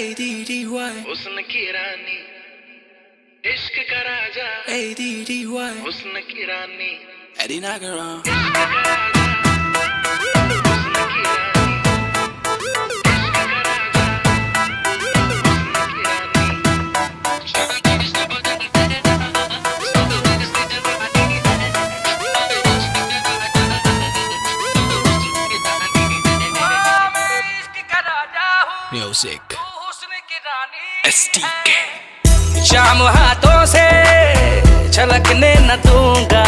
ADDY हुस्न की रानी, इश्क का राजा, ADDY हुस्न की रानी, Eddie Nagaran इश्क का राजा, हुस्न की रानी, इश्क का राजा, हुस्न की रानी। मैं इश्क का राजा हूँ, Music तू हुस्न की रानी STK शाम हाथों से छलकने न दूंगा,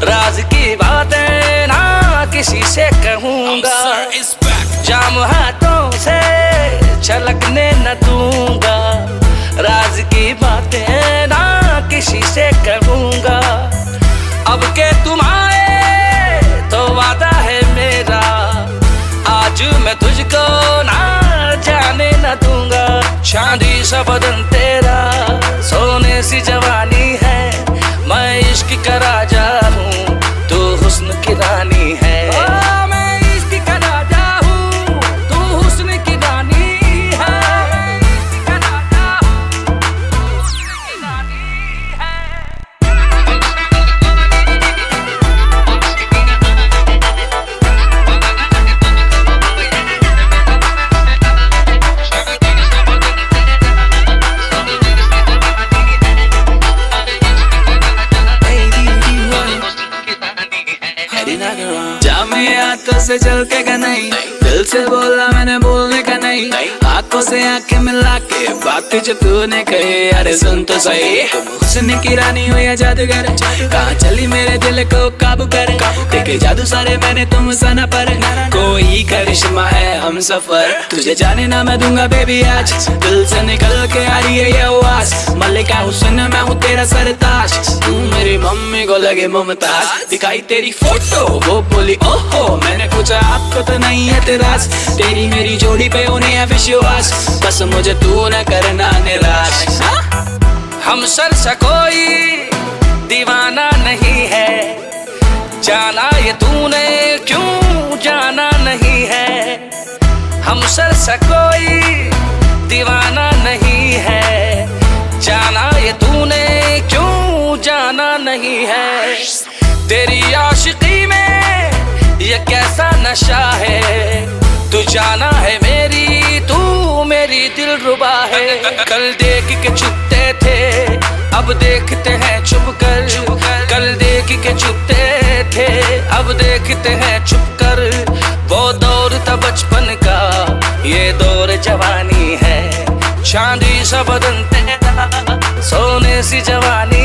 राज की बातें ना किसी से कहूंगा। Sir is back शाम हाथों से छलकने न दूंगा, राज की बातें ना किसी से कहूंगा। अब के तुम आए तो वादा है मेरा, आज मैं तुझको ना जाने न दूंगा। चांदी सा बदन तेरा, सोने सी जवानी है, मैं इश्क का राजा हूँ, तू हुस्न की रानी है। मैं इश्क का राजा हूँ, तू हुस्न की रानी है। मैं इश्क का राजा हूँ, तू हुस्न की रानी है। Eddie Nagaran जा मेरे हाथों से चल के का नहीं, दिल से बोला मैंने बोलने का नहीं, आंखों से आंखें मिला के बातें जो तूने कही, अरे सुन तो सही। तुम हुस्न की रानी हो या जादूगर, कहाँ चली मेरे दिल को काबू करे, देखे जादू सारे मैंने तुम सना पर, कोई करिश्मा है हम सफर, तुझे जाने ना मैं दूंगा बेबी आज, दिल से निकल के आ रही है ये आवाज, मल्लिका हुस्न मैं हूँ तेरा सरताज, तू मेरी मम्मी को लगे मुमताज, दिखाई तेरी फोटो वो बोली ओहो, मैंने पूछा आपको तो नहीं है तेराज, तेरी मेरी जोड़ी पे उन्हें है विश्वास, बस मुझे तू न करना निराश। हम सर सा कोई दीवाना नहीं है, जाना ये तूने क्यों जाना नहीं है। हम सर सा कोई दीवाना नहीं है, जाना ये तूने क्यों जाना नहीं है। तेरी आशिकी में ये कैसा नशा है, तू जाना है मेरी, तू मेरी दिलरुबा है। कल देख के छुपते थे, अब देखते हैं छुप कर, कल देख के छुपते थे, अब देखते हैं छुप कर। वो दौर था बचपन का, ये दौर जवानी है, चांदी सा बदन तेरा, सोने सी जवानी